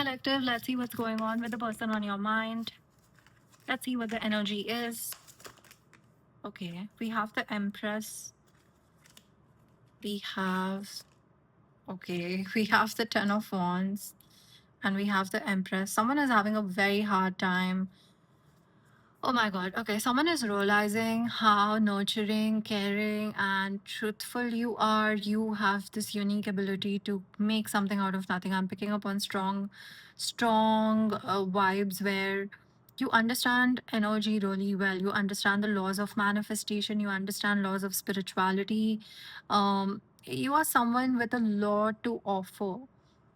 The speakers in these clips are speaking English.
collective. Let's see what's going on with the person on your mind. Let's see what the energy is. Okay, we have the Empress. We have, okay, we have the Ten of Wands and we have the Empress. Someone is having a very hard time. Oh my God. Okay. Someone is realizing how nurturing, caring, and truthful you are. You have this unique ability to make something out of nothing. I'm picking up on strong vibes where you understand energy really well. You understand the laws of manifestation. You understand laws of spirituality. You are someone with a lot to offer.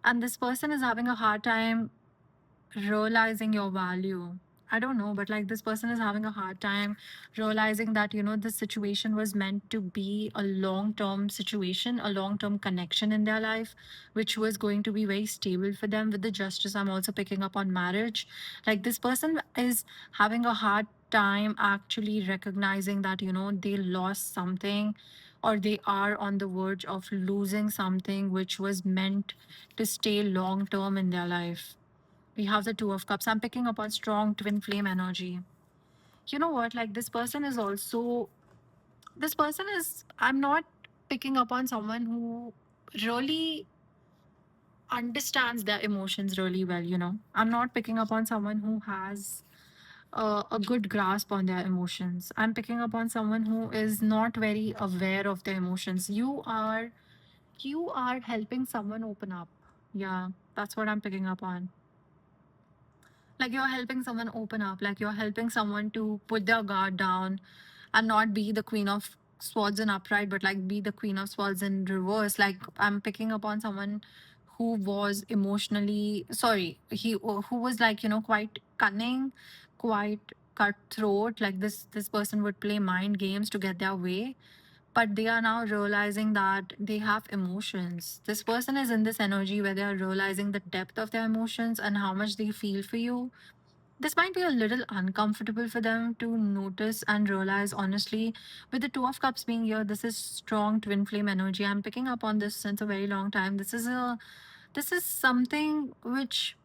And this person is having a hard time realizing your value. I don't know, but like this person is having a hard time realizing that, this situation was meant to be a long term situation, a long term connection in their life, which was going to be very stable for them. With the justice, I'm also picking up on marriage. Like this person is having a hard time actually recognizing that, they lost something or they are on the verge of losing something which was meant to stay long term in their life. We have the Two of Cups. I'm picking up on strong twin flame energy. You know what? Like this person is also, this person is, I'm not picking up on someone who really understands their emotions really well. I'm not picking up on someone who has a good grasp on their emotions. I'm picking up on someone who is not very aware of their emotions. You are helping someone open up. Yeah, that's what I'm picking up on. Like you're helping someone open up, like you're helping someone to put their guard down and not be the queen of swords in upright, but like be the queen of swords in reverse. Like I'm picking up on someone who was emotionally sorry, who was like, quite cunning, quite cutthroat. Like this person would play mind games to get their way, but they are now realizing that they have emotions. This person is in this energy where they are realizing the depth of their emotions and how much they feel for you. This might be a little uncomfortable for them to notice and realize, honestly. With the Two of Cups being here, this is strong twin flame energy. I'm picking up on this since a very long time. This is something which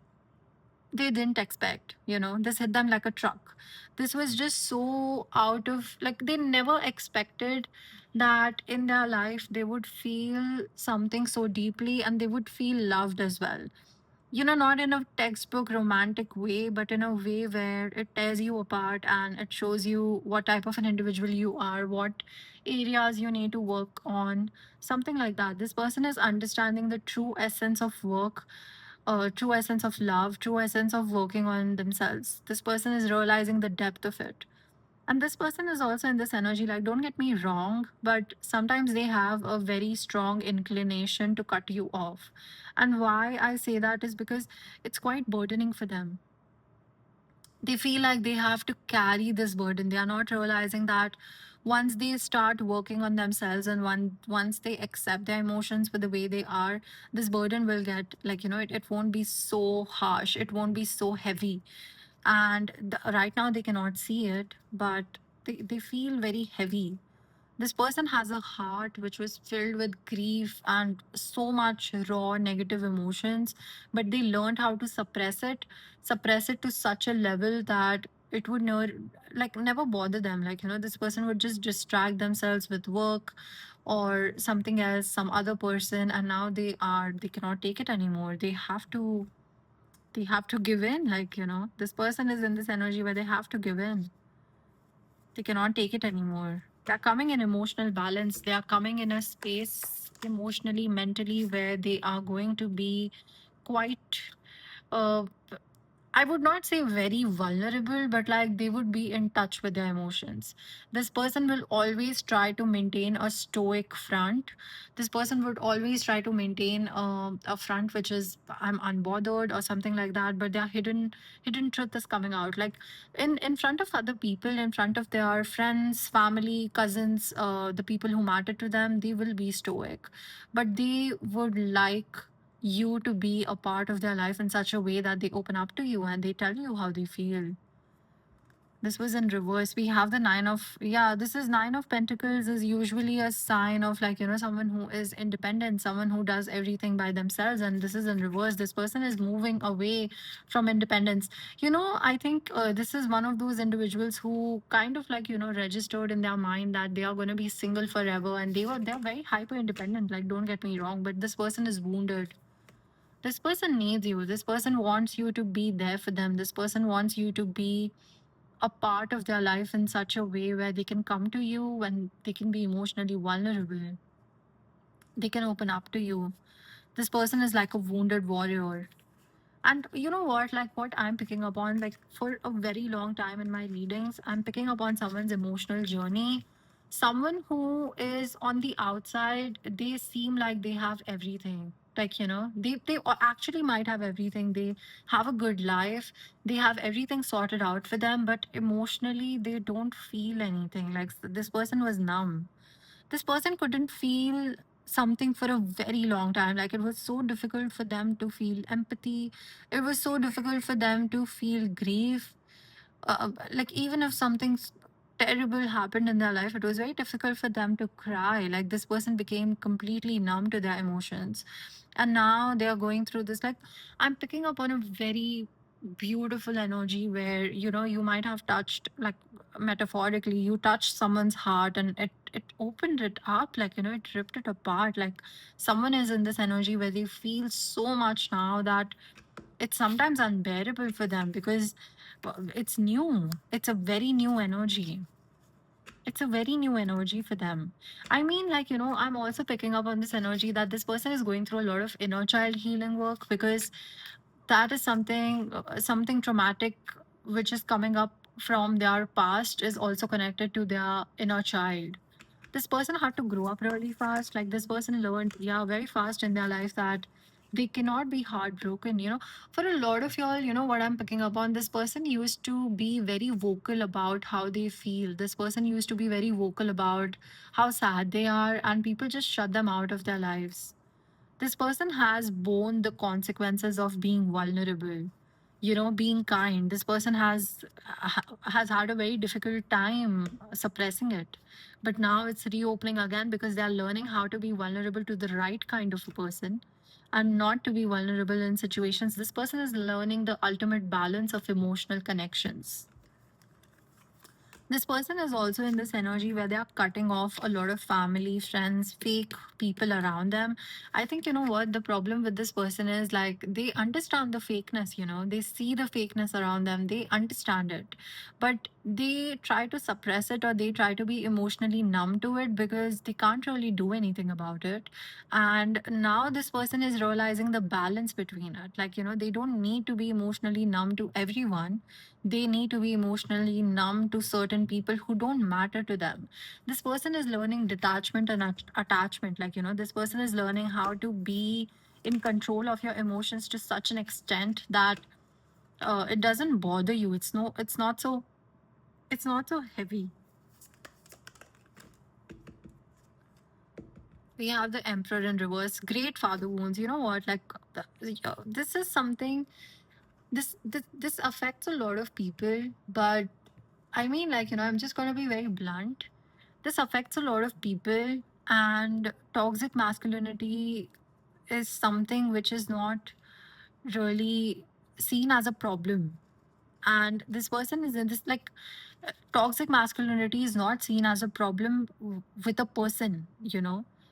they didn't expect. This hit them like a truck. This was just so out of, like, they never expected that in their life they would feel something so deeply and they would feel loved as well. Not in a textbook romantic way, but in a way where it tears you apart and it shows you what type of an individual you are, what areas you need to work on, something like that. This person is understanding the true essence of work, true essence of love, true essence of working on themselves. This person is realizing the depth of it. And this person is also in this energy, like, don't get me wrong, but sometimes they have a very strong inclination to cut you off. And why I say that is because it's quite burdening for them. They feel like they have to carry this burden. They are not realizing that once they start working on themselves and once they accept their emotions for the way they are, this burden will get, like, it won't be so harsh, it won't be so heavy. And right now they cannot see it, but they feel very heavy. This person has a heart which was filled with grief and so much raw negative emotions, but they learned how to suppress it to such a level that it would never bother them. Like, this person would just distract themselves with work or something else, some other person, and now they cannot take it anymore. They have to give in. Like, this person is in this energy where they have to give in. They cannot take it anymore. They're coming in emotional balance. They are coming in a space emotionally, mentally, where they are going to be quite uh, I would not say very vulnerable, but like they would be in touch with their emotions. This person will always try to maintain a stoic front. This person would always try to maintain a front which is I'm unbothered or something like that. But their hidden truth is coming out. Like in front of other people, in front of their friends, family, cousins, the people who matter to them, they will be stoic, but they would like you to be a part of their life in such a way that they open up to you and they tell you how they feel. This was in reverse. We have the nine of, yeah, this is nine of pentacles is usually a sign of, like, someone who is independent, someone who does everything by themselves. And this is in reverse. This person is moving away from independence. I think this is one of those individuals who kind of, like, registered in their mind that they are going to be single forever. And they're very hyper independent. Like, don't get me wrong, but this person is wounded. This person needs you. This person wants you to be there for them. This person wants you to be a part of their life in such a way where they can come to you and they can be emotionally vulnerable. They can open up to you. This person is like a wounded warrior. And you know what? Like, what I'm picking up on, like, for a very long time in my readings, I'm picking up on someone's emotional journey. Someone who is on the outside, they seem like they have everything. Like, they actually might have everything. They have a good life. They have everything sorted out for them, but emotionally, they don't feel anything. Like, this person was numb. This person couldn't feel something for a very long time. Like, it was so difficult for them to feel empathy. It was so difficult for them to feel grief. Like, even if terrible happened in their life, it was very difficult for them to cry. Like, this person became completely numb to their emotions. And now they are going through this. Like, I'm picking up on a very beautiful energy where, you might have touched, like, metaphorically, you touched someone's heart and it opened it up, like, it ripped it apart. Like, someone is in this energy where they feel so much now that it's sometimes unbearable for them because it's new. It's a very new energy. It's a very new energy for them. I mean, like, I'm also picking up on this energy that this person is going through a lot of inner child healing work, because that is something traumatic which is coming up from their past is also connected to their inner child. This person had to grow up really fast. Like, this person learned, yeah, very fast in their life that they cannot be heartbroken. For a lot of y'all, what I'm picking up on, this person used to be very vocal about how they feel. This person used to be very vocal about how sad they are, and people just shut them out of their lives. This person has borne the consequences of being vulnerable, being kind. This person has had a very difficult time suppressing it, but now it's reopening again because they are learning how to be vulnerable to the right kind of a person and not to be vulnerable in situations. This person is learning the ultimate balance of emotional connections. This person is also in this energy where they are cutting off a lot of family, friends, fake people around them. I think, you know what, the problem with this person is, like, they understand the fakeness, they see the fakeness around them, they understand it, but they try to suppress it, or they try to be emotionally numb to it because they can't really do anything about it. And now this person is realizing the balance between it. Like, they don't need to be emotionally numb to everyone. They need to be emotionally numb to certain people who don't matter to them. This person is learning detachment and attachment. Like, this person is learning how to be in control of your emotions to such an extent that it doesn't bother you. It's not so heavy. We have the emperor in reverse. Great father wounds. You know what? Like, this is something. This affects a lot of people, but I mean, like, I'm just going to be very blunt. This affects a lot of people, and toxic masculinity is something which is not really seen as a problem. And this person is in this, like, toxic masculinity is not seen as a problem with a person,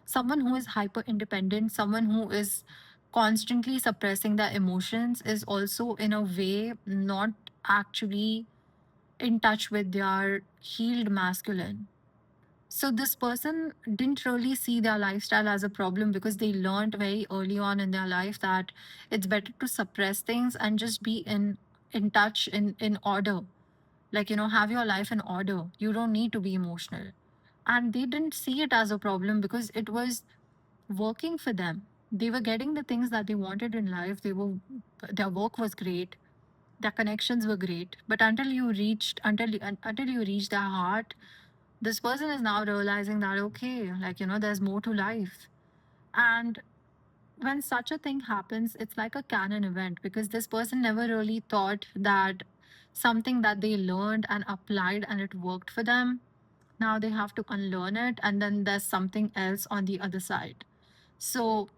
someone who is hyper independent, someone who is constantly suppressing their emotions is also, in a way, not actually in touch with their healed masculine. So this person didn't really see their lifestyle as a problem because they learned very early on in their life that it's better to suppress things and just be in touch, in order. Like, have your life in order. You don't need to be emotional. And they didn't see it as a problem because it was working for them. They were getting the things that they wanted in life. Their work was great, their connections were great, but until you reach their heart, this person is now realizing that, okay, like, there's more to life. And when such a thing happens, it's like a canon event because this person never really thought that something that they learned and applied and it worked for them. Now they have to unlearn it, and then there's something else on the other side. So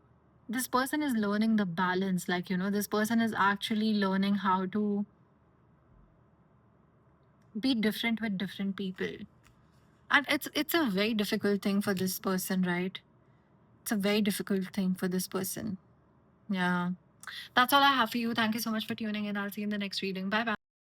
this person is learning the balance, like, this person is actually learning how to be different with different people. And it's a very difficult thing for this person, right? It's a very difficult thing for this person. Yeah. That's all I have for you. Thank you so much for tuning in. I'll see you in the next reading. Bye bye.